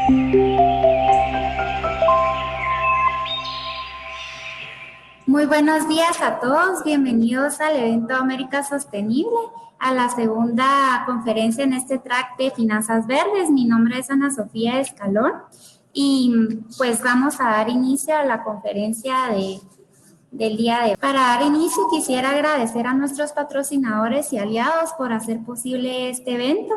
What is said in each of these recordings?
Muy buenos días a todos, bienvenidos al evento América Sostenible, a la segunda conferencia en este track de Finanzas Verdes. Mi nombre es Ana Sofía Escalón y pues vamos a dar inicio a la conferencia del día de hoy. Para dar inicio quisiera agradecer a nuestros patrocinadores y aliados por hacer posible este evento.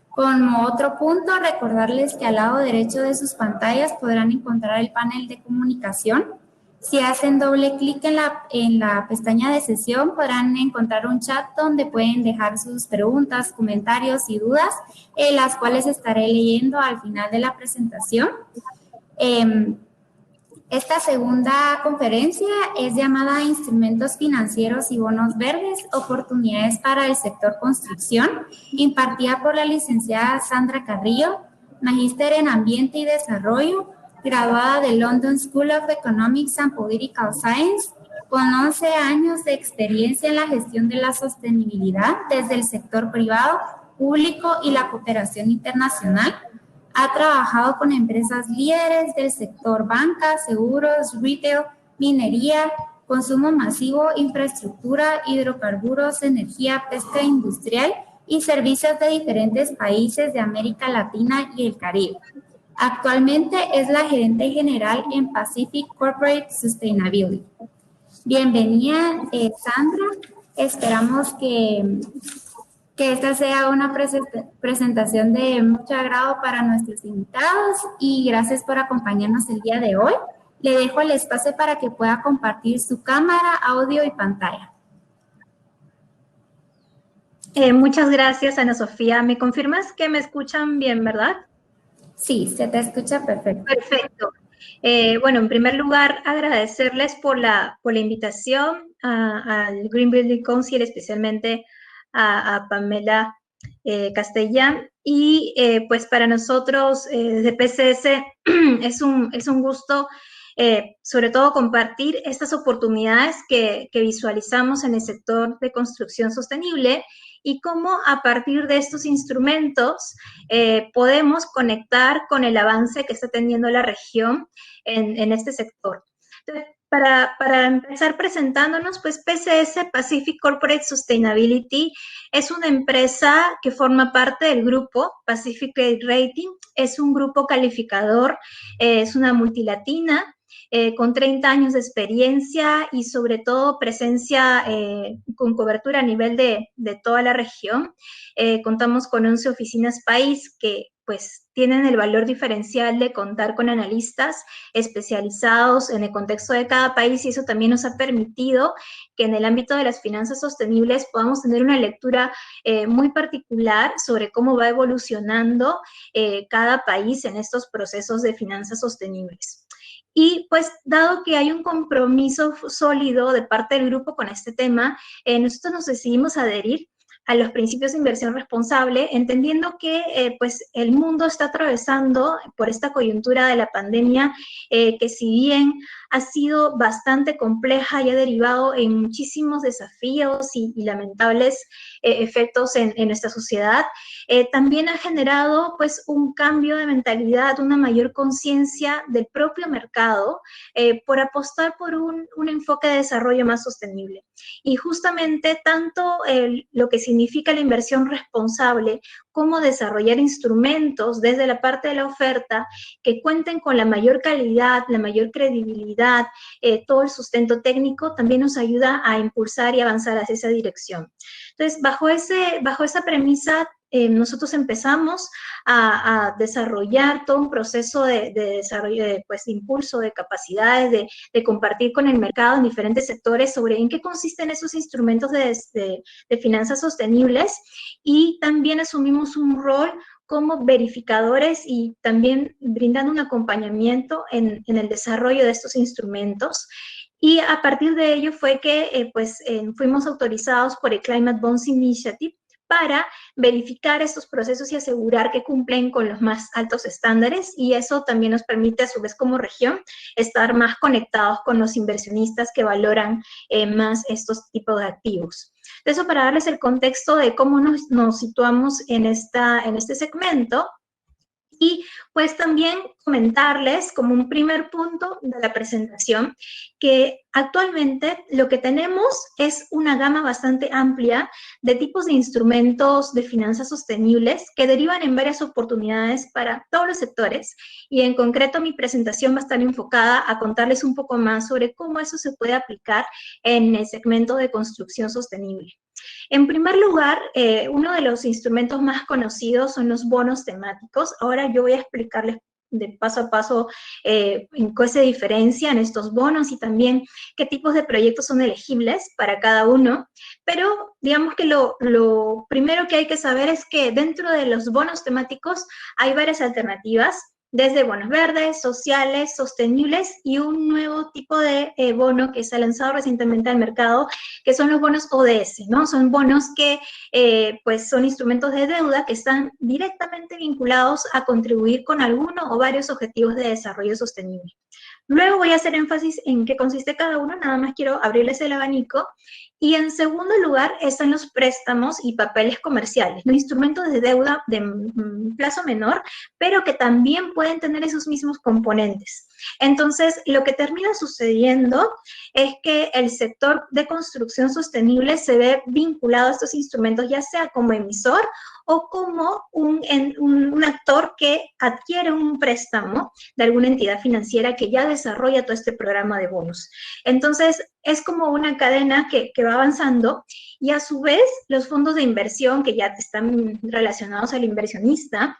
Como otro punto, recordarles que al lado derecho de sus pantallas podrán encontrar el panel de comunicación. Si hacen doble clic en la pestaña de sesión, podrán encontrar un chat donde pueden dejar sus preguntas, comentarios y dudas, las cuales estaré leyendo al final de la presentación. Esta segunda conferencia es llamada Instrumentos Financieros y Bonos Verdes, Oportunidades para el Sector Construcción, impartida por la licenciada Sandra Carrillo, magíster en Ambiente y Desarrollo, graduada de London School of Economics and Political Science, con 11 años de experiencia en la gestión de la sostenibilidad desde el sector privado, público y la cooperación internacional. Ha trabajado con empresas líderes del sector banca, seguros, retail, minería, consumo masivo, infraestructura, hidrocarburos, energía, pesca industrial y servicios de diferentes países de América Latina y el Caribe. Actualmente es la gerente general en Pacific Corporate Sustainability. Bienvenida, Sandra. Esperamos que esta sea una presentación de mucho agrado para nuestros invitados y gracias por acompañarnos el día de hoy. Le dejo el espacio para que pueda compartir su cámara, audio y pantalla. Muchas gracias, Ana Sofía. ¿Me confirmas que me escuchan bien, verdad? Sí, se te escucha perfecto. Perfecto. Bueno, en primer lugar, agradecerles por la invitación al Green Building Council, especialmente a Pamela Castellán. Y pues para nosotros de PCS es un gusto, sobre todo compartir estas oportunidades que visualizamos en el sector de construcción sostenible y cómo a partir de estos instrumentos podemos conectar con el avance que está teniendo la región en este sector. Entonces, para empezar presentándonos, pues PCS, Pacific Corporate Sustainability, es una empresa que forma parte del grupo Pacific Credit Rating, es un grupo calificador, es una multilatina, con 30 años de experiencia y sobre todo presencia con cobertura a nivel de toda la región. Contamos con 11 oficinas país que pues tienen el valor diferencial de contar con analistas especializados en el contexto de cada país y eso también nos ha permitido que en el ámbito de las finanzas sostenibles podamos tener una lectura muy particular sobre cómo va evolucionando cada país en estos procesos de finanzas sostenibles. Y pues, dado que hay un compromiso sólido de parte del grupo con este tema, nosotros nos decidimos adherir a los principios de inversión responsable, entendiendo que pues el mundo está atravesando por esta coyuntura de la pandemia, que si bien ha sido bastante compleja y ha derivado en muchísimos desafíos y lamentables efectos en nuestra sociedad, también ha generado pues un cambio de mentalidad, una mayor conciencia del propio mercado por apostar por un enfoque de desarrollo más sostenible. Y justamente tanto lo que significa la inversión responsable como desarrollar instrumentos desde la parte de la oferta que cuenten con la mayor calidad, la mayor credibilidad, todo el sustento técnico, también nos ayuda a impulsar y avanzar hacia esa dirección. Entonces, bajo esa premisa, nosotros empezamos a desarrollar todo un proceso de desarrollo, de impulso de capacidades, de compartir con el mercado en diferentes sectores sobre en qué consisten esos instrumentos de finanzas sostenibles y también asumimos un rol como verificadores y también brindando un acompañamiento en el desarrollo de estos instrumentos. Y a partir de ello fue que fuimos autorizados por el Climate Bonds Initiative para verificar estos procesos y asegurar que cumplen con los más altos estándares y eso también nos permite a su vez como región estar más conectados con los inversionistas que valoran más estos tipos de activos. Eso para darles el contexto de cómo nos situamos en este segmento. Y pues también comentarles como un primer punto de la presentación que actualmente lo que tenemos es una gama bastante amplia de tipos de instrumentos de finanzas sostenibles que derivan en varias oportunidades para todos los sectores, y en concreto mi presentación va a estar enfocada a contarles un poco más sobre cómo eso se puede aplicar en el segmento de construcción sostenible. En primer lugar, uno de los instrumentos más conocidos son los bonos temáticos. Ahora yo voy a explicarles de paso a paso en qué se diferencian estos bonos y también qué tipos de proyectos son elegibles para cada uno. Pero digamos que lo primero que hay que saber es que dentro de los bonos temáticos hay varias alternativas, desde bonos verdes, sociales, sostenibles y un nuevo tipo de bono que se ha lanzado recientemente al mercado, que son los bonos ODS, ¿no? Son bonos que pues son instrumentos de deuda que están directamente vinculados a contribuir con alguno o varios objetivos de desarrollo sostenible. Luego voy a hacer énfasis en qué consiste cada uno, nada más quiero abrirles el abanico. Y en segundo lugar están los préstamos y papeles comerciales, ¿no? Instrumentos de deuda de plazo menor, pero que también pueden tener esos mismos componentes. Entonces, lo que termina sucediendo es que el sector de construcción sostenible se ve vinculado a estos instrumentos, ya sea como emisor o como un actor que adquiere un préstamo de alguna entidad financiera que ya desarrolla todo este programa de bonos. Entonces, es como una cadena que va avanzando, y a su vez los fondos de inversión que ya están relacionados al inversionista,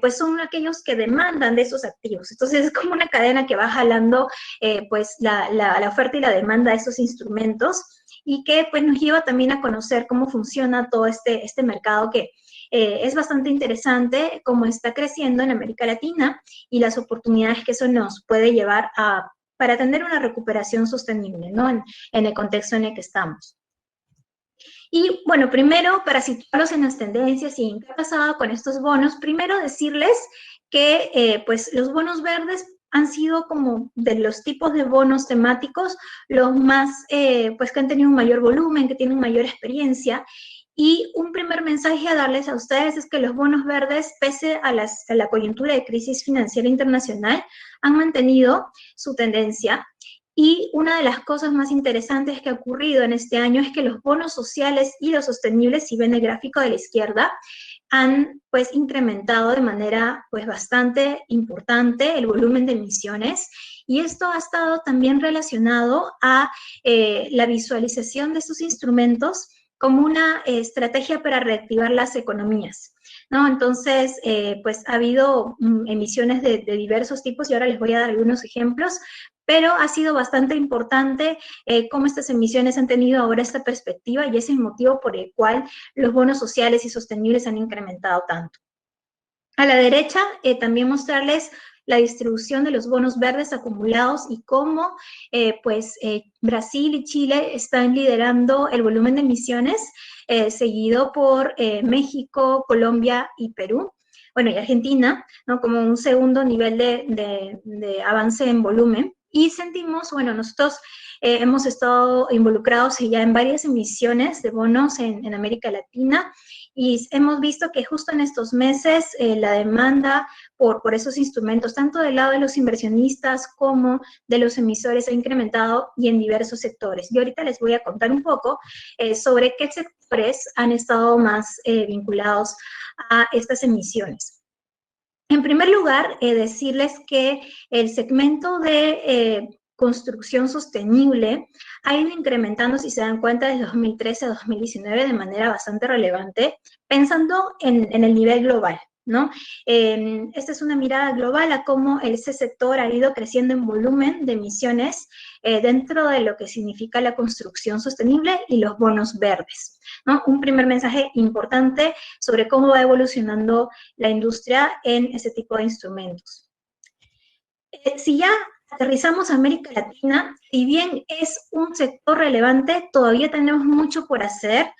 pues son aquellos que demandan de esos activos. Entonces es como una cadena que va jalando pues la oferta y la demanda de esos instrumentos, y que pues nos lleva también a conocer cómo funciona todo este mercado que es bastante interesante, cómo está creciendo en América Latina y las oportunidades que eso nos puede llevar para tener una recuperación sostenible, ¿no? En el contexto en el que estamos. Y bueno, primero, para situarlos en las tendencias y en qué ha pasado con estos bonos, primero decirles que pues los bonos verdes han sido como de los tipos de bonos temáticos los más, pues que han tenido un mayor volumen, que tienen mayor experiencia. Y un primer mensaje a darles a ustedes es que los bonos verdes, pese a la coyuntura de crisis financiera internacional, han mantenido su tendencia. Y una de las cosas más interesantes que ha ocurrido en este año es que los bonos sociales y los sostenibles, si ven el gráfico de la izquierda, han pues incrementado de manera pues bastante importante el volumen de emisiones, y esto ha estado también relacionado a la visualización de estos instrumentos como una estrategia para reactivar las economías, ¿no? Entonces, pues ha habido emisiones de diversos tipos, y ahora les voy a dar algunos ejemplos, pero ha sido bastante importante cómo estas emisiones han tenido ahora esta perspectiva, y es el motivo por el cual los bonos sociales y sostenibles han incrementado tanto. A la derecha, también mostrarles la distribución de los bonos verdes acumulados y cómo Brasil y Chile están liderando el volumen de emisiones, seguido por México, Colombia y Perú. Bueno, y Argentina, ¿no? Como un segundo nivel de avance en volumen. Y sentimos, bueno, nosotros hemos estado involucrados ya en varias emisiones de bonos en América Latina, y hemos visto que justo en estos meses la demanda por esos instrumentos, tanto del lado de los inversionistas como de los emisores, ha incrementado, y en diversos sectores. Y ahorita les voy a contar un poco sobre qué sectores han estado más vinculados a estas emisiones. En primer lugar, decirles que el segmento de construcción sostenible ha ido incrementando, si se dan cuenta, desde 2013 a 2019 de manera bastante relevante, pensando en el nivel global, ¿no? Esta es una mirada global a cómo ese sector ha ido creciendo en volumen de emisiones dentro de lo que significa la construcción sostenible y los bonos verdes, ¿no? Un primer mensaje importante sobre cómo va evolucionando la industria en ese tipo de instrumentos. Si ya aterrizamos a América Latina, si bien es un sector relevante, todavía tenemos mucho por hacer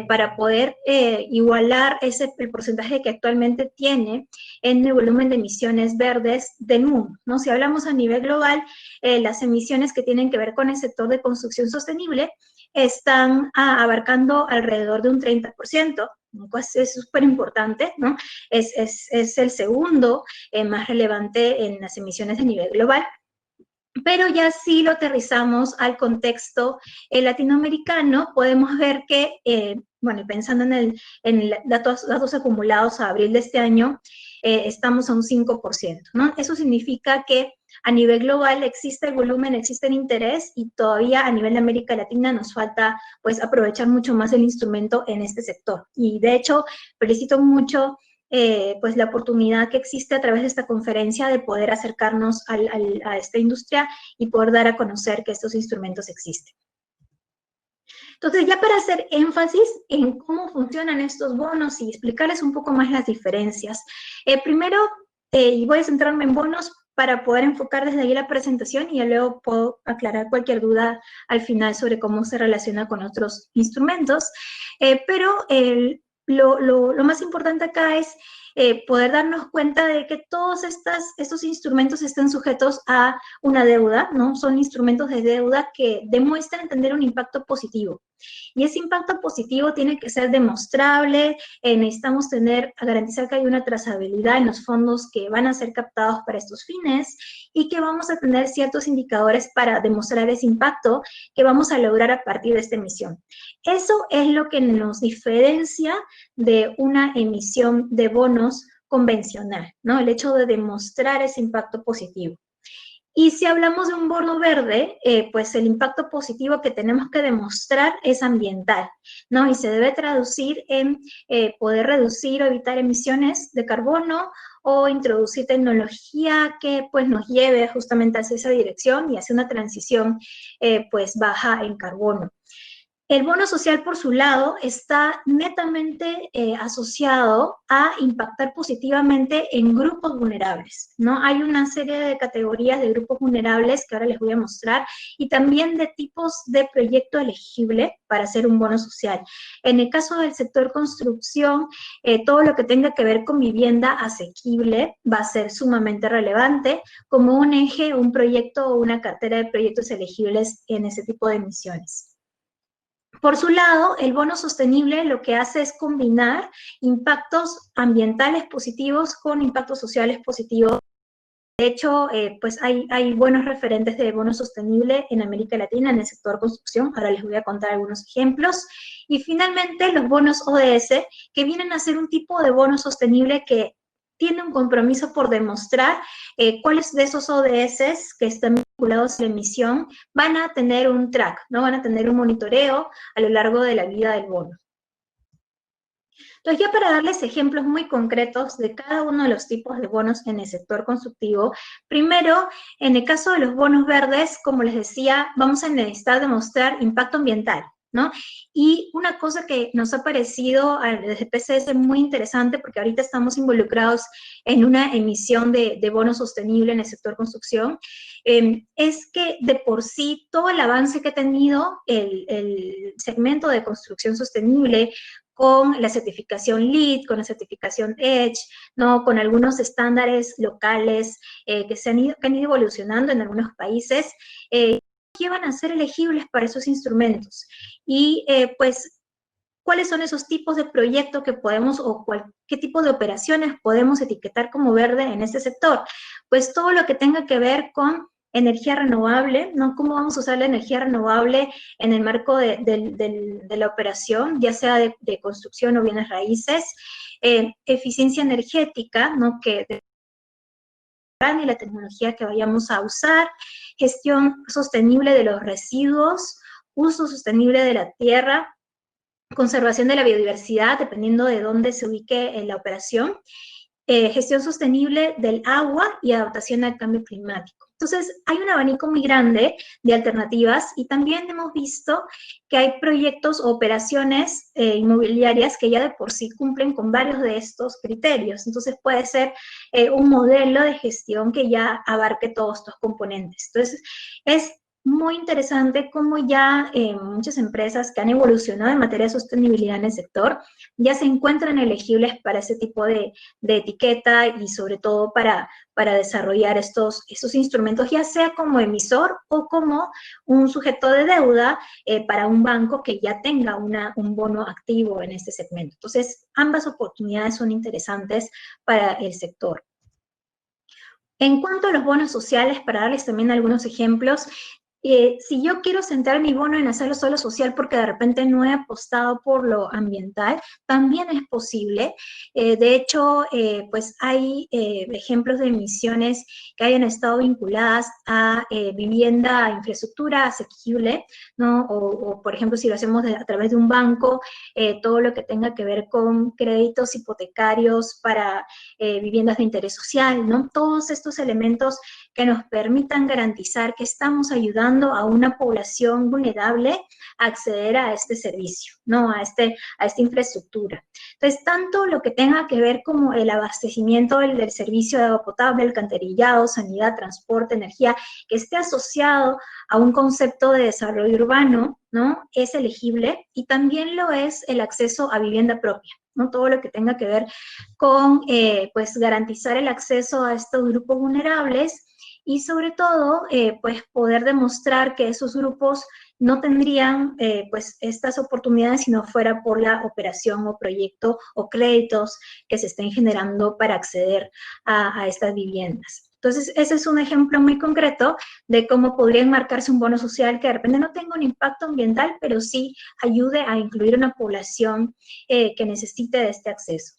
para poder igualar el porcentaje que actualmente tiene en el volumen de emisiones verdes del mundo, ¿no? Si hablamos a nivel global, las emisiones que tienen que ver con el sector de construcción sostenible están abarcando alrededor de un 30%, Es súper importante, ¿no? Es el segundo más relevante en las emisiones a nivel global. Pero ya si lo aterrizamos al contexto latinoamericano, podemos ver que, bueno, pensando en datos acumulados a abril de este año, estamos a un 5%, ¿no? Eso significa que a nivel global existe el volumen, existe el interés, y todavía a nivel de América Latina nos falta, pues, aprovechar mucho más el instrumento en este sector. Y de hecho, felicito mucho pues la oportunidad que existe a través de esta conferencia de poder acercarnos a esta industria y poder dar a conocer que estos instrumentos existen. Entonces, ya para hacer énfasis en cómo funcionan estos bonos y explicarles un poco más las diferencias. Primero, y voy a centrarme en bonos para poder enfocar desde ahí la presentación, y ya luego puedo aclarar cualquier duda al final sobre cómo se relaciona con otros instrumentos. Pero lo más importante acá es poder darnos cuenta de que todos estos instrumentos están sujetos a una deuda, ¿no? Son instrumentos de deuda que demuestran tener un impacto positivo. Y ese impacto positivo tiene que ser demostrable, necesitamos garantizar que hay una trazabilidad en los fondos que van a ser captados para estos fines, y que vamos a tener ciertos indicadores para demostrar ese impacto que vamos a lograr a partir de esta emisión. Eso es lo que nos diferencia de una emisión de bonos convencional, ¿no? El hecho de demostrar ese impacto positivo. Y si hablamos de un bono verde, pues el impacto positivo que tenemos que demostrar es ambiental, ¿no? Y se debe traducir en poder reducir o evitar emisiones de carbono, o introducir tecnología que pues nos lleve justamente hacia esa dirección y hacia una transición pues baja en carbono. El bono social, por su lado, está netamente asociado a impactar positivamente en grupos vulnerables, ¿no? Hay una serie de categorías de grupos vulnerables que ahora les voy a mostrar, y también de tipos de proyecto elegible para hacer un bono social. En el caso del sector construcción, todo lo que tenga que ver con vivienda asequible va a ser sumamente relevante como un eje, un proyecto o una cartera de proyectos elegibles en ese tipo de emisiones. Por su lado, el bono sostenible lo que hace es combinar impactos ambientales positivos con impactos sociales positivos. De hecho, pues hay buenos referentes de bono sostenible en América Latina, en el sector construcción. Ahora les voy a contar algunos ejemplos. Y finalmente, los bonos ODS, que vienen a ser un tipo de bono sostenible que tiene un compromiso por demostrar cuáles de esos ODS que están vinculados a la emisión van a tener un track, ¿no? Van a tener un monitoreo a lo largo de la vida del bono. Entonces, ya para darles ejemplos muy concretos de cada uno de los tipos de bonos en el sector constructivo, primero, en el caso de los bonos verdes, como les decía, vamos a necesitar demostrar impacto ambiental, ¿no? Y una cosa que nos ha parecido desde PCS muy interesante, porque ahorita estamos involucrados en una emisión de bono sostenible en el sector construcción, es que de por sí todo el avance que ha tenido el segmento de construcción sostenible, con la certificación LEED, con la certificación EDGE, ¿no? Con algunos estándares locales que han ido evolucionando en algunos países, llevan a ser elegibles para esos instrumentos. Y pues, ¿cuáles son esos tipos de proyectos que podemos, o qué tipo de operaciones podemos etiquetar como verde en este sector? Pues todo lo que tenga que ver con energía renovable, ¿no? ¿Cómo vamos a usar la energía renovable en el marco de la operación, ya sea de construcción o bienes raíces? Eficiencia energética, ¿no? Y la tecnología que vayamos a usar, gestión sostenible de los residuos, uso sostenible de la tierra, conservación de la biodiversidad, dependiendo de dónde se ubique en la operación, gestión sostenible del agua y adaptación al cambio climático. Entonces, hay un abanico muy grande de alternativas, y también hemos visto que hay proyectos o operaciones inmobiliarias que ya de por sí cumplen con varios de estos criterios. Entonces, puede ser un modelo de gestión que ya abarque todos estos componentes. Entonces, es muy interesante cómo ya muchas empresas que han evolucionado en materia de sostenibilidad en el sector ya se encuentran elegibles para ese tipo de etiqueta y sobre todo para desarrollar estos instrumentos, ya sea como emisor o como un sujeto de deuda para un banco que ya tenga un bono activo en este segmento. Entonces, ambas oportunidades son interesantes para el sector. En cuanto a los bonos sociales, para darles también algunos ejemplos, si yo quiero centrar mi bono en hacerlo solo social porque de repente no he apostado por lo ambiental, también es posible. De hecho, pues hay ejemplos de emisiones que hayan estado vinculadas a vivienda, infraestructura asequible, ¿no? O, por ejemplo, si lo hacemos a través de un banco, todo lo que tenga que ver con créditos hipotecarios para viviendas de interés social, ¿no? Todos estos elementos que nos permitan garantizar que estamos ayudando a una población vulnerable a acceder a este servicio, ¿no? A esta infraestructura. Entonces, tanto lo que tenga que ver como el abastecimiento del servicio de agua potable, alcantarillado, sanidad, transporte, energía, que esté asociado a un concepto de desarrollo urbano, ¿no? Es elegible, y también lo es el acceso a vivienda propia, ¿no? Todo lo que tenga que ver con pues garantizar el acceso a estos grupos vulnerables y sobre todo pues poder demostrar que esos grupos no tendrían pues estas oportunidades si no fuera por la operación o proyecto o créditos que se estén generando para acceder a estas viviendas. Entonces, ese es un ejemplo muy concreto de cómo podría enmarcarse un bono social que de repente no tenga un impacto ambiental, pero sí ayude a incluir una población que necesite de este acceso.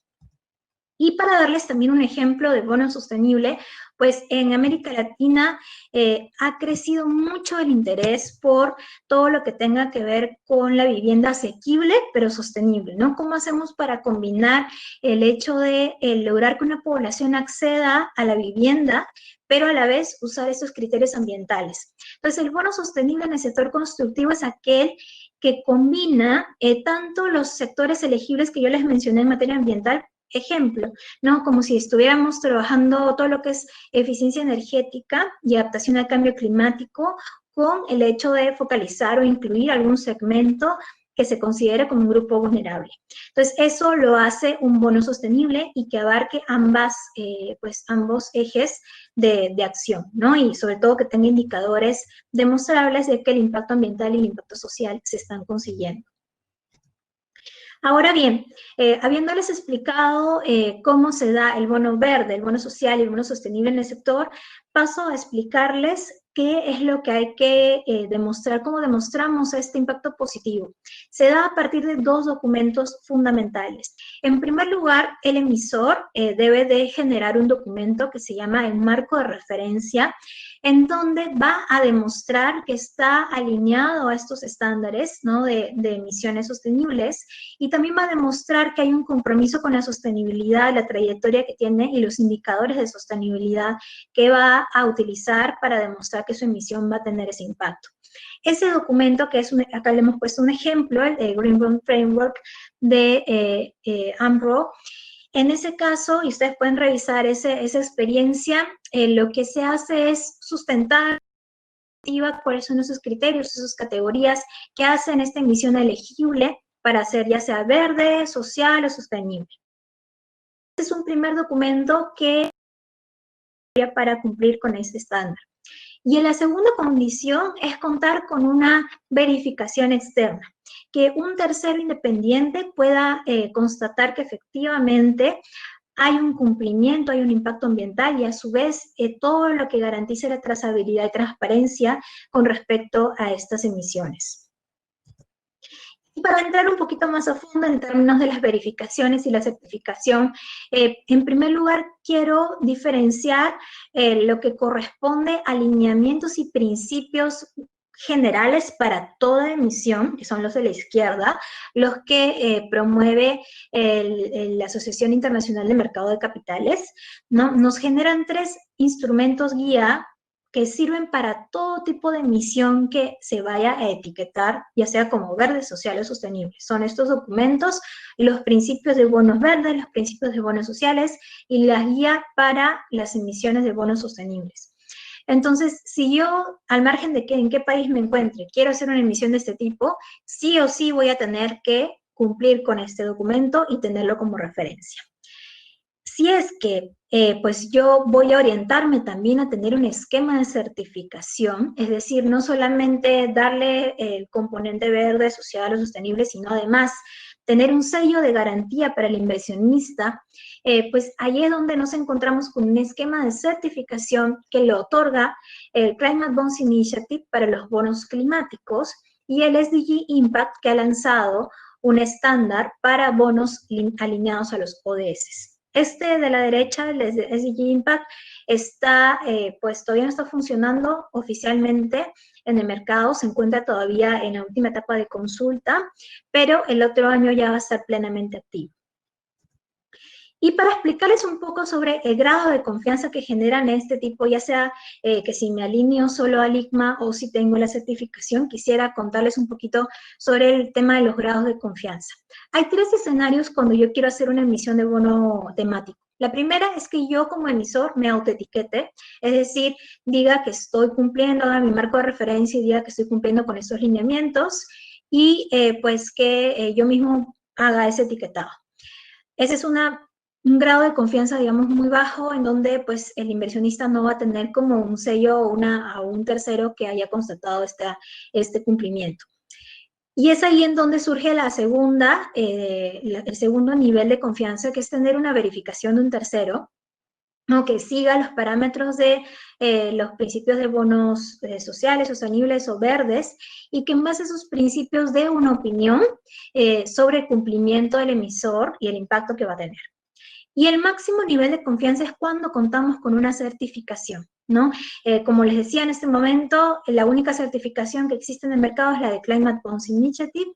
Y para darles también un ejemplo de bono sostenible, pues en América Latina ha crecido mucho el interés por todo lo que tenga que ver con la vivienda asequible, pero sostenible, ¿no? ¿Cómo hacemos para combinar el hecho de lograr que una población acceda a la vivienda, pero a la vez usar esos criterios ambientales? Entonces, el bono sostenible en el sector constructivo es aquel que combina tanto los sectores elegibles que yo les mencioné en materia ambiental, ejemplo, ¿no? Como si estuviéramos trabajando todo lo que es eficiencia energética y adaptación al cambio climático con el hecho de focalizar o incluir algún segmento que se considere como un grupo vulnerable. Entonces, eso lo hace un bono sostenible y que abarque pues ambos ejes de acción, ¿no? Y sobre todo que tenga indicadores demostrables de que el impacto ambiental y el impacto social se están consiguiendo. Ahora bien, habiéndoles explicado cómo se da el bono verde, el bono social y el bono sostenible en el sector, paso a explicarles qué es lo que hay que demostrar, cómo demostramos este impacto positivo. Se da a partir de dos documentos fundamentales. En primer lugar, el emisor debe de generar un documento que se llama el marco de referencia, en donde va a demostrar que está alineado a estos estándares, ¿no? de emisiones sostenibles, y también va a demostrar que hay un compromiso con la sostenibilidad, la trayectoria que tiene y los indicadores de sostenibilidad que va a utilizar para demostrar que su emisión va a tener ese impacto. Ese documento, que es acá le hemos puesto un ejemplo, el Green Bond Framework de AMRO. En ese caso, y ustedes pueden revisar esa experiencia, lo que se hace es sustentar cuáles son esos criterios, esas categorías que hacen esta emisión elegible para ser ya sea verde, social o sostenible. Este es un primer documento que para cumplir con ese estándar. Y la segunda condición es contar con una verificación externa, que un tercero independiente pueda constatar que efectivamente hay un cumplimiento, hay un impacto ambiental y a su vez todo lo que garantice la trazabilidad y transparencia con respecto a estas emisiones. Y para entrar un poquito más a fondo en términos de las verificaciones y la certificación, en primer lugar quiero diferenciar lo que corresponde a lineamientos y principios generales para toda emisión, que son los de la izquierda, los que promueve la Asociación Internacional de Mercado de Capitales, ¿no? Nos generan 3 instrumentos guía que sirven para todo tipo de emisión que se vaya a etiquetar, ya sea como verde, social o sostenible. Son estos documentos, los principios de bonos verdes, los principios de bonos sociales y la guía para las emisiones de bonos sostenibles. Entonces, si yo, al margen de que en qué país me encuentre, quiero hacer una emisión de este tipo, sí o sí voy a tener que cumplir con este documento y tenerlo como referencia. Si es que pues yo voy a orientarme también a tener un esquema de certificación, es decir, no solamente darle el componente verde, social o sostenible, sino además tener un sello de garantía para el inversionista, pues ahí es donde nos encontramos con un esquema de certificación que lo otorga el Climate Bonds Initiative para los bonos climáticos y el SDG Impact, que ha lanzado un estándar para bonos alineados a los ODS. Este de la derecha, el SDG Impact, está, pues todavía no está funcionando oficialmente en el mercado, se encuentra todavía en la última etapa de consulta, pero el otro año ya va a estar plenamente activo. Y para explicarles un poco sobre el grado de confianza que generan este tipo, ya sea que si me alineo solo al ICMA o si tengo la certificación, quisiera contarles un poquito sobre el tema de los grados de confianza. Hay 3 escenarios cuando yo quiero hacer una emisión de bono temático. La primera es que yo como emisor me autoetiquete, es decir, diga que estoy cumpliendo, haga mi marco de referencia y diga que estoy cumpliendo con estos lineamientos y pues que yo mismo haga ese etiquetado. Ese es un grado de confianza, digamos, muy bajo, en donde pues el inversionista no va a tener como un sello a un tercero que haya constatado este cumplimiento. Y es ahí en donde surge la segunda, el segundo nivel de confianza, que es tener una verificación de un tercero, ¿no? Que siga los parámetros de los principios de bonos sociales, sostenibles o verdes, y que en base a esos principios dé una opinión sobre el cumplimiento del emisor y el impacto que va a tener. Y el máximo nivel de confianza es cuando contamos con una certificación, ¿no? Como les decía en este momento, la única certificación que existe en el mercado es la de Climate Bonds Initiative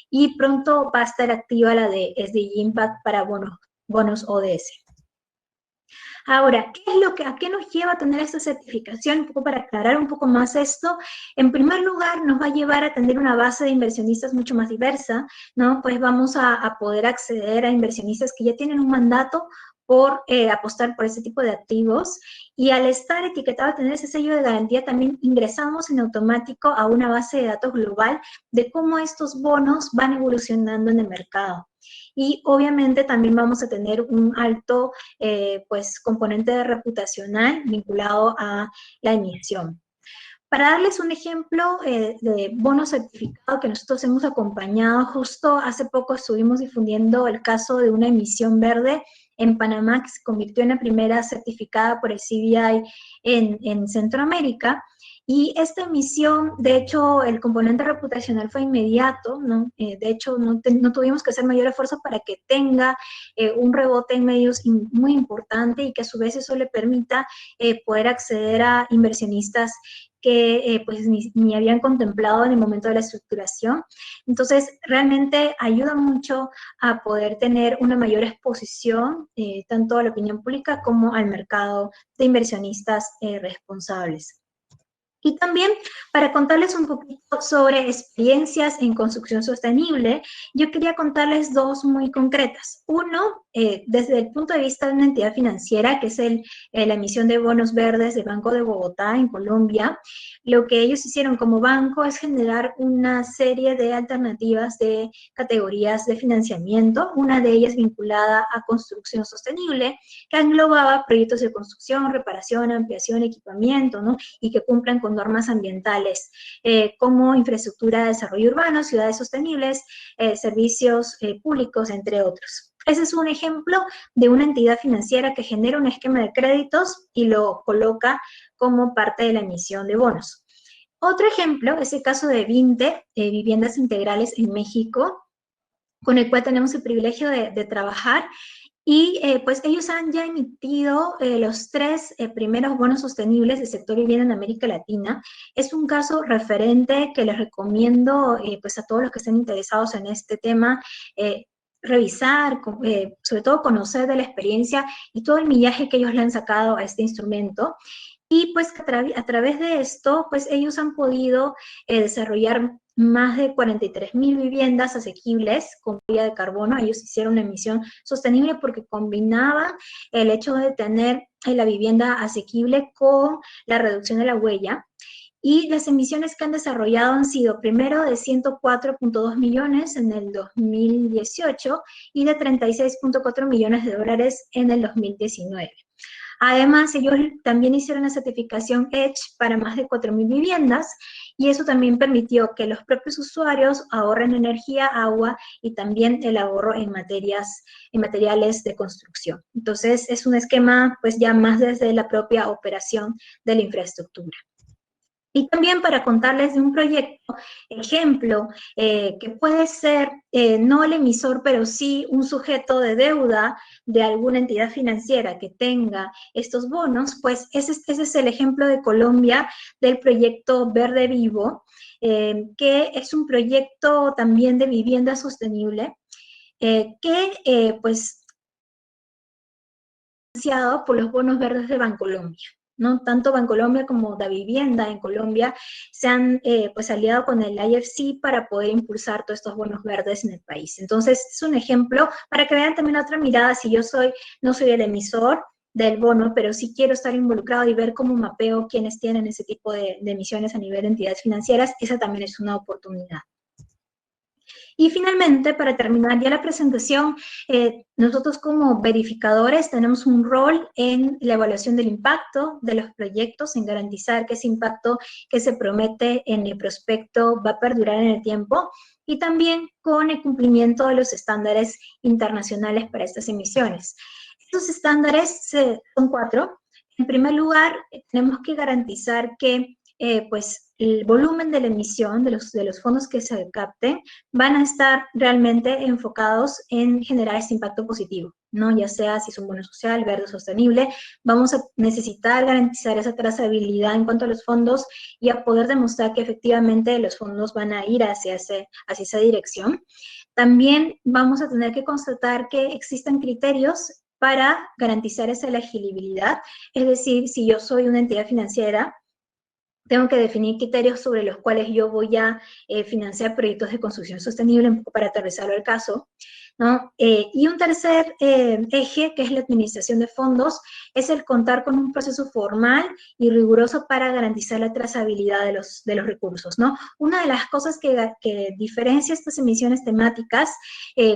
y pronto va a estar activa la de SDG Impact para bonos ODS. Ahora, ¿a qué nos lleva a tener esta certificación? Un poco para aclarar un poco más esto. En primer lugar, nos va a llevar a tener una base de inversionistas mucho más diversa, ¿no? Pues vamos a poder acceder a inversionistas que ya tienen un mandato por apostar por ese tipo de activos, y al estar etiquetado, tener ese sello de garantía, también ingresamos en automático a una base de datos global de cómo estos bonos van evolucionando en el mercado. Y obviamente también vamos a tener un alto pues, componente reputacional vinculado a la emisión. Para darles un ejemplo de bono certificado que nosotros hemos acompañado, justo hace poco estuvimos difundiendo el caso de una emisión verde en Panamá que se convirtió en la primera certificada por el CBI en Centroamérica. Y esta emisión, de hecho, el componente reputacional fue inmediato, ¿no? De hecho, no tuvimos que hacer mayor esfuerzo para que tenga un rebote en medios muy importante y que a su vez eso le permita poder acceder a inversionistas que pues ni habían contemplado en el momento de la estructuración. Entonces, realmente ayuda mucho a poder tener una mayor exposición, tanto a la opinión pública como al mercado de inversionistas responsables. Y también, para contarles un poquito sobre experiencias en construcción sostenible, yo quería contarles 2 muy concretas. Uno, desde el punto de vista de una entidad financiera, que es la emisión de bonos verdes del Banco de Bogotá, en Colombia. Lo que ellos hicieron como banco es generar una serie de alternativas de categorías de financiamiento, una de ellas vinculada a construcción sostenible, que englobaba proyectos de construcción, reparación, ampliación, equipamiento, ¿no? Y que cumplan con normas ambientales, como infraestructura de desarrollo urbano, ciudades sostenibles, servicios públicos, entre otros. Ese es un ejemplo de una entidad financiera que genera un esquema de créditos y lo coloca como parte de la emisión de bonos. Otro ejemplo es el caso de Vinte, Viviendas Integrales en México, con el cual tenemos el privilegio de trabajar. Y pues ellos han ya emitido los 3 primeros bonos sostenibles del sector vivienda en América Latina. Es un caso referente que les recomiendo pues a todos los que estén interesados en este tema, revisar, sobre todo conocer de la experiencia y todo el millaje que ellos le han sacado a este instrumento. Y pues a través de esto, pues ellos han podido desarrollar más de 43,000 viviendas asequibles con huella de carbono. Ellos hicieron una emisión sostenible porque combinaban el hecho de tener la vivienda asequible con la reducción de la huella. Y las emisiones que han desarrollado han sido primero de 104.2 millones en el 2018 y de 36.4 millones de dólares en el 2019. Además, ellos también hicieron la certificación EDGE para más de 4.000 viviendas y eso también permitió que los propios usuarios ahorren energía, agua y también el ahorro en materiales de construcción. Entonces, es un esquema pues ya más desde la propia operación de la infraestructura. Y también para contarles de un proyecto, ejemplo, que puede ser no el emisor, pero sí un sujeto de deuda de alguna entidad financiera que tenga estos bonos, pues ese es el ejemplo de Colombia del proyecto Verde Vivo, que es un proyecto también de vivienda sostenible, que pues financiado por los bonos verdes de Bancolombia. ¿No? Tanto Bancolombia como Davivienda en Colombia se han pues aliado con el IFC para poder impulsar todos estos bonos verdes en el país. Entonces, es un ejemplo para que vean también otra mirada. Si yo no soy el emisor del bono, pero sí quiero estar involucrado y ver cómo mapeo quienes tienen ese tipo de emisiones a nivel de entidades financieras, esa también es una oportunidad. Y finalmente, para terminar ya la presentación, nosotros como verificadores tenemos un rol en la evaluación del impacto de los proyectos, en garantizar que ese impacto que se promete en el prospecto va a perdurar en el tiempo, y también con el cumplimiento de los estándares internacionales para estas emisiones. Estos estándares son 4. En primer lugar, tenemos que garantizar que pues el volumen de la emisión de los fondos que se capten van a estar realmente enfocados en generar este impacto positivo, ¿no? Ya sea si es un bono social, verde o sostenible, vamos a necesitar garantizar esa trazabilidad en cuanto a los fondos y a poder demostrar que efectivamente los fondos van a ir hacia esa dirección. También vamos a tener que constatar que existan criterios para garantizar esa elegibilidad, es decir, si yo soy una entidad financiera, tengo que definir criterios sobre los cuales yo voy a financiar proyectos de construcción sostenible, un poco para aterrizarlo al caso, ¿no? Y un tercer eje, que es la administración de fondos, es el contar con un proceso formal y riguroso para garantizar la trazabilidad de los recursos, ¿no? Una de las cosas que diferencia estas emisiones temáticas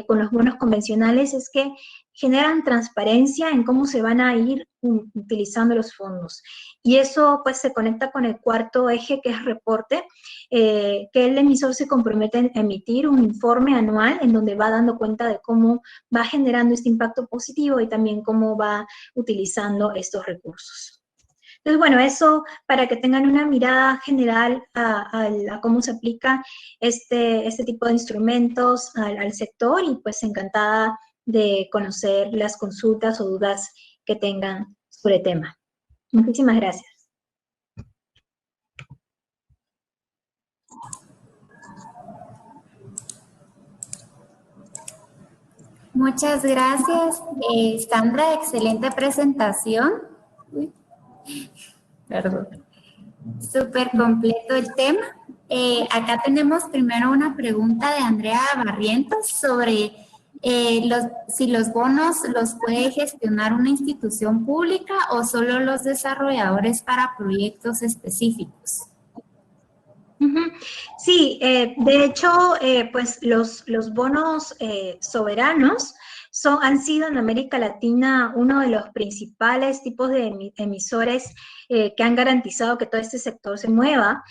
con los bonos convencionales es que generan transparencia en cómo se van a ir utilizando los fondos. Y eso pues se conecta con el cuarto eje, que es reporte, que el emisor se compromete a emitir un informe anual en donde va dando cuenta de cómo va generando este impacto positivo y también cómo va utilizando estos recursos. Entonces, bueno, eso para que tengan una mirada general a cómo se aplica este tipo de instrumentos al sector, y pues encantada de conocer las consultas o dudas que tengan sobre el tema. Muchísimas gracias. Muchas gracias, Sandra, excelente presentación. Perdón. Súper completo el tema. Acá tenemos primero una pregunta de Andrea Barrientos sobre si los bonos los puede gestionar una institución pública o solo los desarrolladores para proyectos específicos. Sí, de hecho, pues los bonos soberanos han sido en América Latina uno de los principales tipos de emisores que han garantizado que todo este sector se mueva.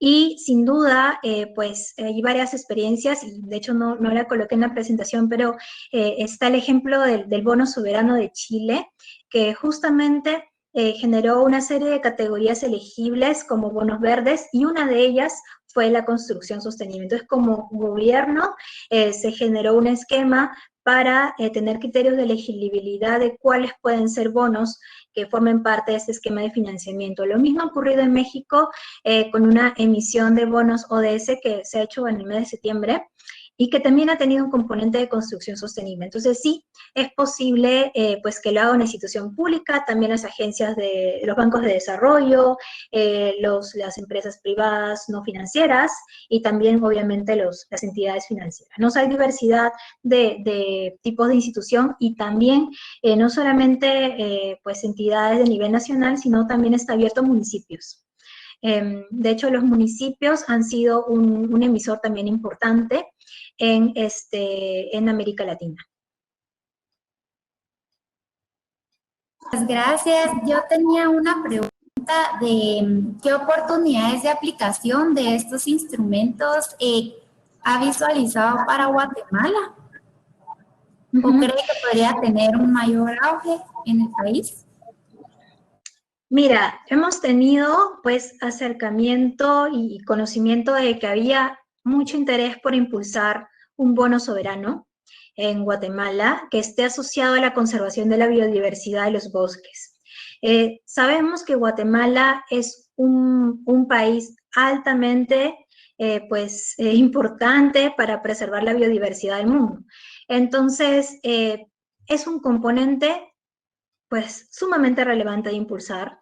Y sin duda, pues hay varias experiencias, y de hecho no la coloqué en la presentación, pero está el ejemplo del bono soberano de Chile, que justamente generó una serie de categorías elegibles como bonos verdes, y una de ellas fue la construcción sostenible. Entonces, como gobierno, se generó un esquema para tener criterios de elegibilidad de cuáles pueden ser bonos que formen parte de este esquema de financiamiento. Lo mismo ha ocurrido en México con una emisión de bonos ODS que se ha hecho en el mes de septiembre, y que también ha tenido un componente de construcción sostenible. Entonces sí, es posible pues que lo haga una institución pública, también las agencias de los bancos de desarrollo, las empresas privadas no financieras y también obviamente las entidades financieras. ¿No? O sea, hay diversidad de tipos de institución y también no solamente pues entidades de nivel nacional, sino también está abierto a municipios. De hecho, los municipios han sido un emisor también importante en América Latina. Muchas gracias. Yo tenía una pregunta de qué oportunidades de aplicación de estos instrumentos ha visualizado para Guatemala. ¿O cree que podría tener un mayor auge en el país? Mira, hemos tenido pues acercamiento y conocimiento de que había mucho interés por impulsar un bono soberano en Guatemala que esté asociado a la conservación de la biodiversidad de los bosques. Sabemos que Guatemala es un país altamente importante para preservar la biodiversidad del mundo. Entonces, es un componente pues sumamente relevante de impulsar,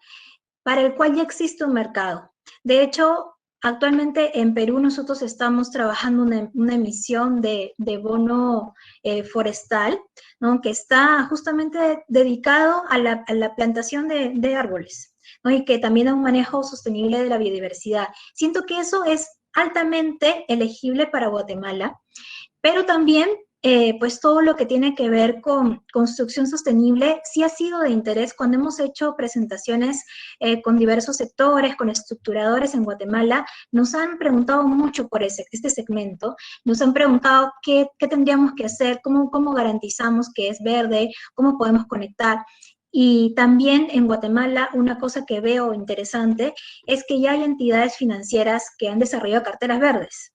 para el cual ya existe un mercado. De hecho, actualmente en Perú nosotros estamos trabajando una emisión de bono forestal, ¿no? Que está justamente dedicado a la plantación de árboles, ¿no? Y que también a un manejo sostenible de la biodiversidad. Siento que eso es altamente elegible para Guatemala, pero también pues todo lo que tiene que ver con construcción sostenible sí ha sido de interés cuando hemos hecho presentaciones con diversos sectores, con estructuradores en Guatemala. Nos han preguntado mucho por este segmento, nos han preguntado qué tendríamos que hacer, cómo garantizamos que es verde, cómo podemos conectar. Y también en Guatemala una cosa que veo interesante es que ya hay entidades financieras que han desarrollado carteras verdes,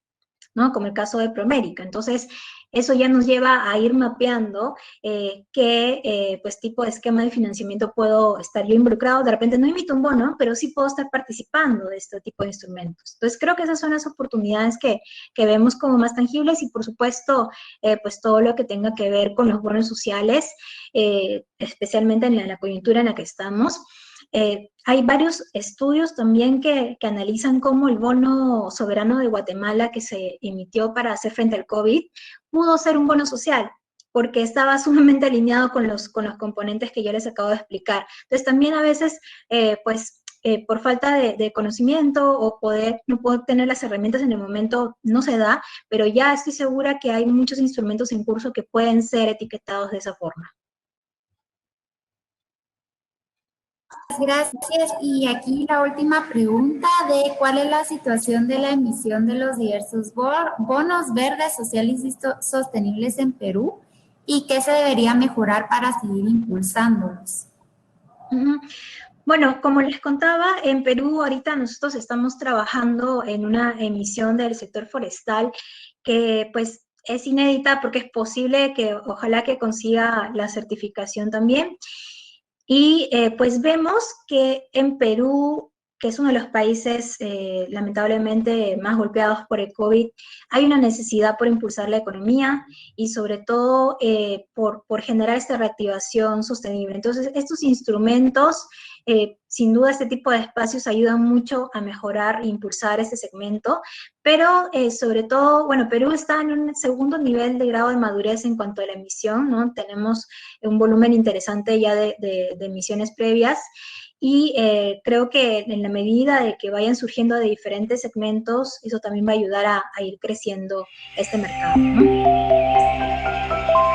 ¿no? Como el caso de Promérica. Entonces, eso ya nos lleva a ir mapeando qué pues, tipo de esquema de financiamiento puedo estar yo involucrado. De repente no emito un bono, pero sí puedo estar participando de este tipo de instrumentos. Entonces, creo que esas son las oportunidades que vemos como más tangibles y, por supuesto, pues todo lo que tenga que ver con los bonos sociales, especialmente en la coyuntura en la que estamos. Hay varios estudios también que analizan cómo el bono soberano de Guatemala que se emitió para hacer frente al COVID pudo ser un bono social, porque estaba sumamente alineado con los componentes que yo les acabo de explicar. Entonces también a veces, por falta de conocimiento o no poder tener las herramientas en el momento, no se da, pero ya estoy segura que hay muchos instrumentos en curso que pueden ser etiquetados de esa forma. Gracias. Y aquí la última pregunta de cuál es la situación de la emisión de los diversos bonos verdes, sociales y sostenibles en Perú y qué se debería mejorar para seguir impulsándolos. Bueno, como les contaba, en Perú ahorita nosotros estamos trabajando en una emisión del sector forestal que pues es inédita porque es posible que ojalá que consiga la certificación también. Y pues vemos que en Perú, que es uno de los países lamentablemente más golpeados por el COVID, hay una necesidad por impulsar la economía y sobre todo por generar esta reactivación sostenible. Entonces, estos instrumentos, sin duda este tipo de espacios ayudan mucho a mejorar e impulsar este segmento, pero sobre todo, bueno, Perú está en un segundo nivel de grado de madurez en cuanto a la emisión, ¿no? Tenemos un volumen interesante ya de emisiones previas y creo que en la medida de que vayan surgiendo de diferentes segmentos, eso también va a ayudar a ir creciendo este mercado, ¿no?